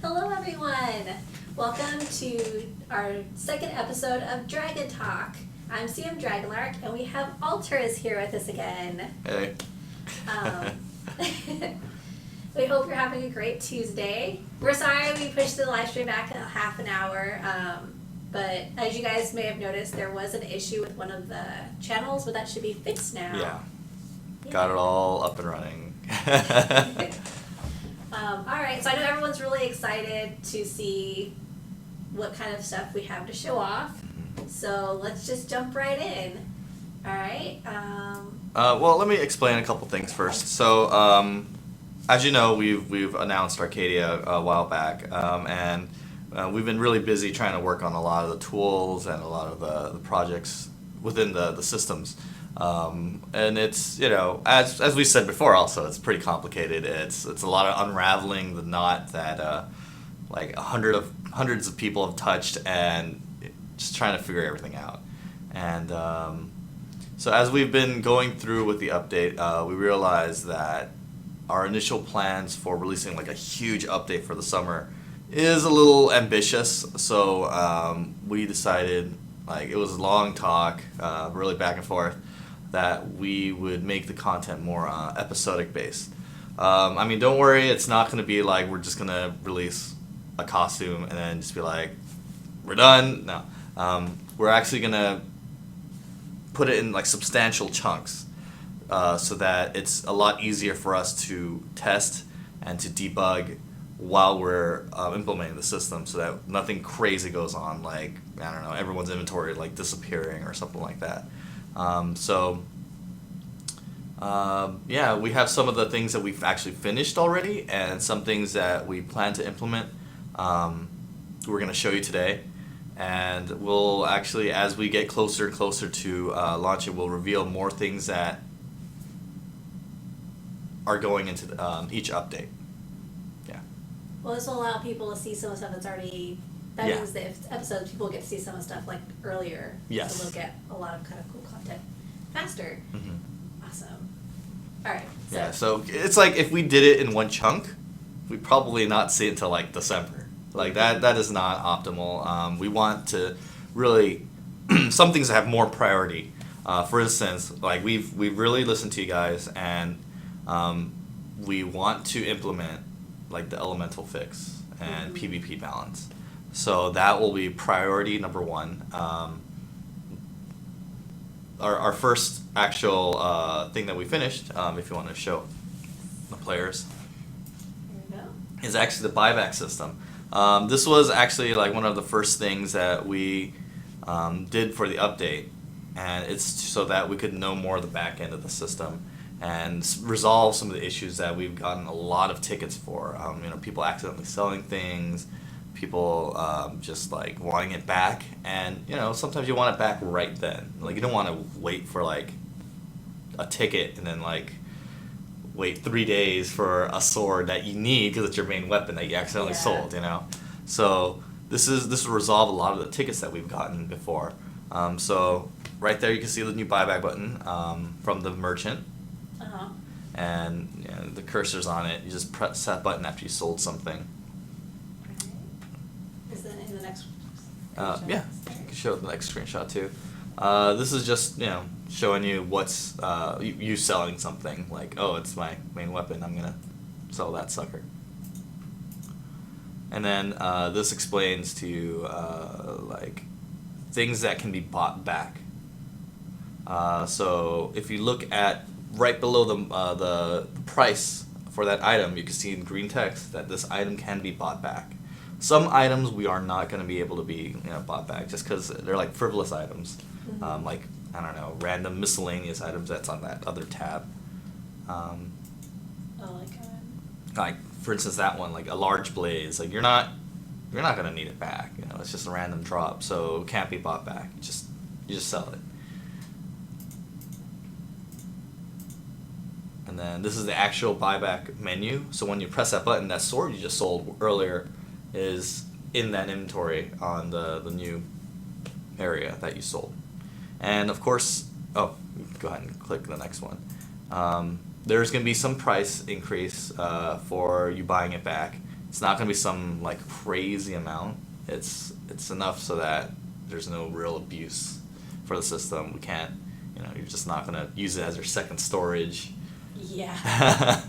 Hello everyone! Welcome to our second episode of Dragon Talk. I'm CM Dragonlark and we have Alteris here with us again. Hey. We hope you're having a great Tuesday. We're sorry we pushed the live stream back a half an hour, but as you guys may have noticed, there was an issue with one of the channels, but that should be fixed now. Yeah. Got it all up and running. Alright, so I know everyone's really excited to see what kind of stuff we have to show off. So let's just jump right in. Alright. Well, let me explain a couple things first. So, as you know, we've announced Arcadia a while back, and we've been really busy trying to work on a lot of the tools and a lot of the projects within the systems. And it's, you know, as we said before, also it's pretty complicated. It's a lot of unraveling the knot that like hundreds of people have touched, and just trying to figure everything out. And so as we've been going through with the update, we realized that our initial plans for releasing like a huge update for the summer is a little ambitious. So we decided, like, it was a long talk, really back and forth, that we would make the content more episodic based. I mean, don't worry, it's not going to be like we're just going to release a costume and then just be like, we're done. No. We're actually going to put it in like substantial chunks so that it's a lot easier for us to test and to debug while we're implementing the system, so that nothing crazy goes on, like, I don't know, everyone's inventory like disappearing or something like that. Yeah, we have some of the things that we've actually finished already, and some things that we plan to implement. We're going to show you today, and we'll actually, as we get closer and closer to launch it, we'll reveal more things that are going into each update. Yeah. Well, this will allow people to see some of the stuff that's already. That means that if episodes, people get to see some of the stuff like earlier. Yes. So they'll get a lot of kind of cool content faster. Mm-hmm. Awesome. All right. So. Yeah. So it's like if we did it in one chunk, we'd probably not see it until like December. Like that is not optimal. We want to really some things that have more priority. For instance, like we've really listened to you guys, and we want to implement like the elemental fix and PvP balance. So that will be priority number one. Our first actual thing that we finished, if you want to show the players, There we go. is actually the buyback system. This was actually like one of the first things that we did for the update, and it's so that we could know more of the back end of the system and resolve some of the issues that we've gotten a lot of tickets for. You know, people accidentally selling things, people just like wanting it back, and you know, sometimes you want it back right then. Like, you don't want to wait for like a ticket and then like wait 3 days for a sword that you need because it's your main weapon that you accidentally sold, you know. So this will resolve a lot of the tickets that we've gotten before. So right there you can see the new buyback button from the merchant. And you know, the cursor's on it. You just press that button after you sold something. Is that in the next? Yeah, you can show the next screenshot too. This is just, you know, showing you what's you selling something. Like, oh, it's my main weapon, I'm gonna sell that sucker. And then this explains to you like things that can be bought back. So if you look at right below the price for that item, you can see in green text that this item can be bought back. Some items we are not going to be able to be, you know, bought back just because they're like frivolous items, like, I don't know, random miscellaneous items that's on that other tab. Like for instance, that one, like a large blaze, like you're not going to need it back. You know, it's just a random drop, so it can't be bought back. You just sell it. And then this is the actual buyback menu. So when you press that button, that sword you just sold earlier is in that inventory on the new area that you sold. And of course, oh, go ahead and click the next one. There's going to be some price increase for you buying it back. It's not going to be some like crazy amount. It's enough so that there's no real abuse for the system. We can't, you're just not going to use it as your second storage. Yeah.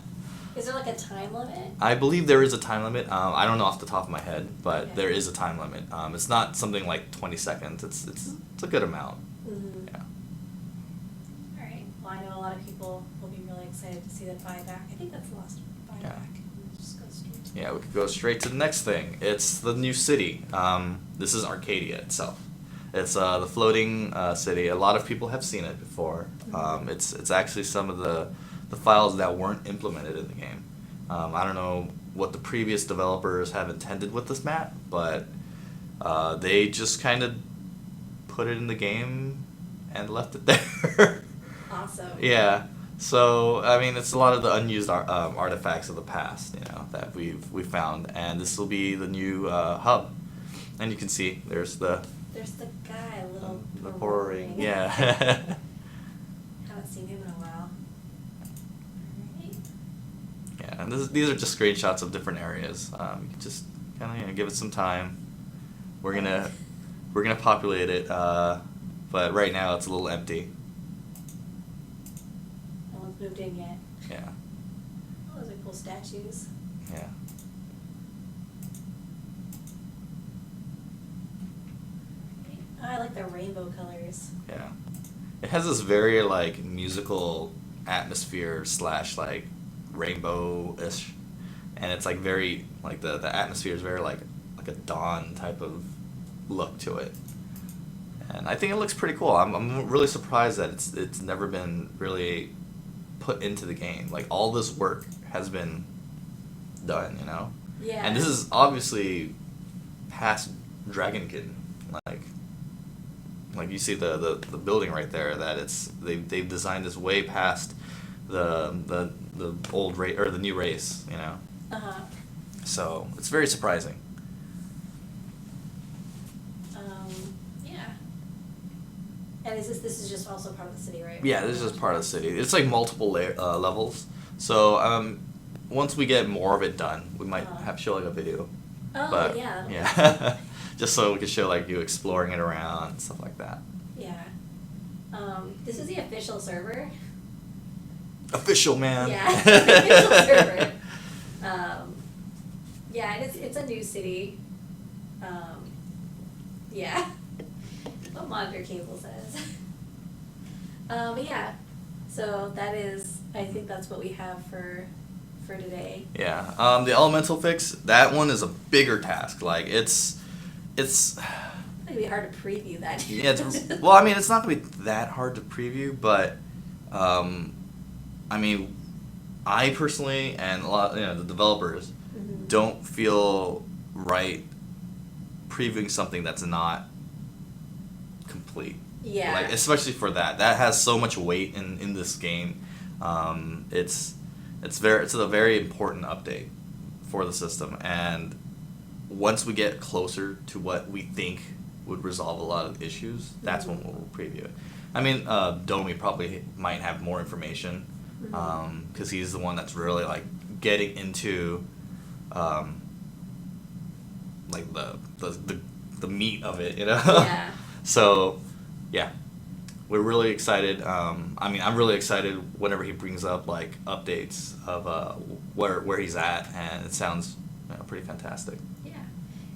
Is there like a time limit? I believe there is a time limit. I don't know off the top of my head, but Okay. there is a time limit. It's not something like 20 seconds. It's a good amount. Mm-hmm. Yeah. All right. Well, I know a lot of people will be really excited to see the buyback. I think that's the last buyback. Yeah. Just go straight to Yeah, we could go straight to the next thing. It's the new city. This is Arcadia itself. It's the floating city. A lot of people have seen it before. It's actually some of the files that weren't implemented in the game. I don't know what the previous developers have intended with this map, but they just kind of put it in the game and left it there. Awesome. Yeah. So I mean, it's a lot of the unused artifacts of the past, that we've found, and this will be the new hub. And you can see there's the guy, a little the horror ring. Yeah. Haven't seen him in a while. Alright. Yeah, and these are just screenshots of different areas. You can just kind of give it some time. We're gonna populate it, but right now it's a little empty. No one's moved in yet. Yeah. Oh, those are cool statues. Yeah. Oh, I like the rainbow colors. Yeah. It has this very like musical atmosphere / like rainbow-ish, and it's like very like the atmosphere is very like a dawn type of look to it, and I think it looks pretty cool. I'm really surprised that it's never been really put into the game. Like all this work has been done, Yeah. and this is obviously past Dragonkin, like you see the building right there, that they've designed this way past the old race or the new race, Uh-huh. So it's very surprising. Yeah. And this is just also part of the city, right? Yeah, this is just part of the city. It's like multiple levels. So once we get more of it done, we might have to show like a video. Oh, But, yeah. yeah. Just so we can show like you exploring it around and stuff like that. Yeah. This is the official server. Official, man. Yeah, official server. Yeah, and it's a new city. Yeah. What monitor cable says. But yeah, so I think that's what we have for today. Yeah. The elemental fix, that one is a bigger task. Like it's It'd be hard to preview that. yeah, well, I mean, it's not gonna be that hard to preview, but I mean, I personally and a lot, the developers Mhm. don't feel right previewing something that's not complete. Yeah. Like especially for that has so much weight in this game. It's a very important update for the system, and once we get closer to what we think would resolve a lot of issues, that's when we'll preview it. I mean, Domi probably might have more information, because he's the one that's really like getting into like the meat of it, Yeah. So, yeah, we're really excited. I mean, I'm really excited whenever he brings up like updates of where he's at, and it sounds pretty fantastic. Yeah.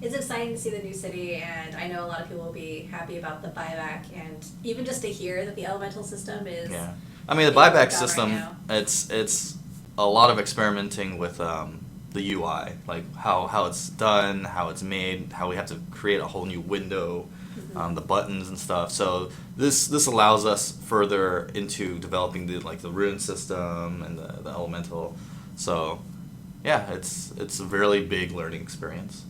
It's exciting to see the new city, and I know a lot of people will be happy about the buyback, and even just to hear that the elemental system is. Yeah, I mean the being buyback worked on system. right now. It's a lot of experimenting with the UI, like how it's done, how it's made, how we have to create a whole new window, the buttons and stuff. So this allows us further into developing the rune system and the elemental. So yeah, it's a really big learning experience.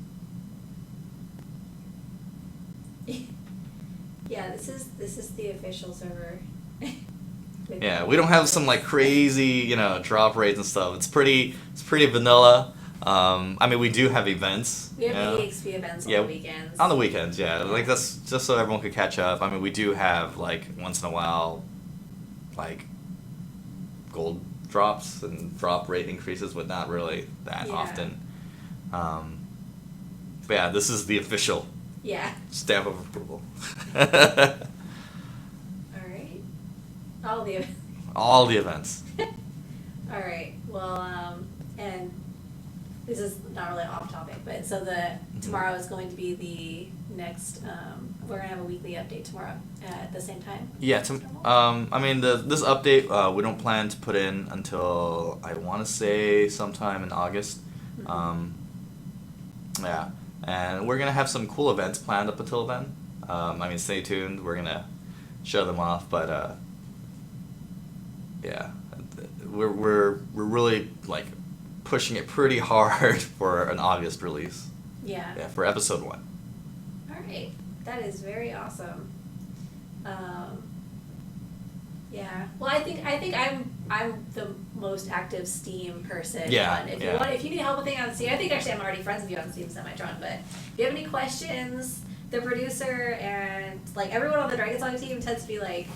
Yeah, this is the official server. Yeah, we don't have some like crazy, drop rates and stuff. It's pretty vanilla. I mean, we do have events. We have EXP events on the weekends. On the weekends, yeah. Like that's just so everyone could catch up. I mean, we do have like once in a while, like gold drops and drop rate increases, but not really that often. But yeah, this is the official Yeah. stamp of approval. All right. All the events. All right. Well, and this is not really off topic, but so tomorrow is going to be the next. We're gonna have a weekly update tomorrow at the same time. Yeah. I mean, this update we don't plan to put in until I want to say sometime in August. Yeah, and we're gonna have some cool events planned up until then. I mean, stay tuned. We're gonna show them off, but yeah, we're really like pushing it pretty hard for an August release. Yeah. Yeah, for episode 1. All right. That is very awesome. Yeah. Well, I think I'm the most active Steam person. Yeah. If you need help with anything on Steam, I think actually I'm already friends with you on Steam Semi-Tron. But if you have any questions, the producer and like everyone on the Dragon Saga team tends to be like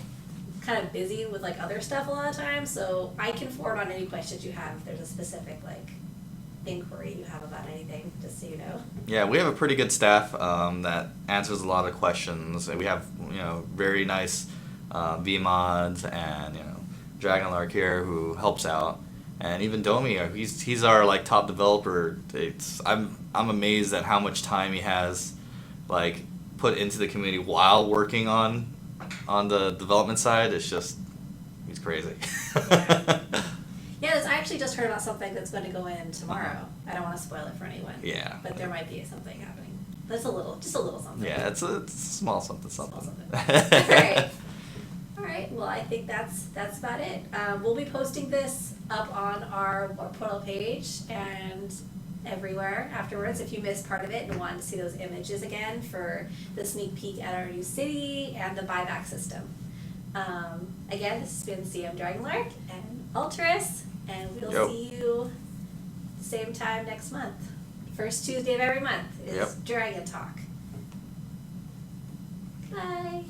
kind of busy with like other stuff a lot of times. So I can forward on any questions you have if there's a specific like inquiry you have about anything, just so you know. Yeah, we have a pretty good staff that answers a lot of questions. We have very nice VMods and Dragonlark here who helps out, and even Domi, he's our like top developer. I'm amazed at how much time he has like put into the community while working on the development side. It's just he's crazy. Yes, I actually just heard about something that's going to go in tomorrow. I don't want to spoil it for anyone. Yeah. But there might be something happening. That's just a little something. Yeah, it's a small something. Small something. Alright. Alright, well I think that's about it. We'll be posting this up on our portal page and everywhere afterwards if you missed part of it and wanted to see those images again for the sneak peek at our new city and the buyback system. Again, this has been CM Dragonlark and Alteris, and we'll see you same time next month. First Tuesday of every month is Dragon Talk. Bye.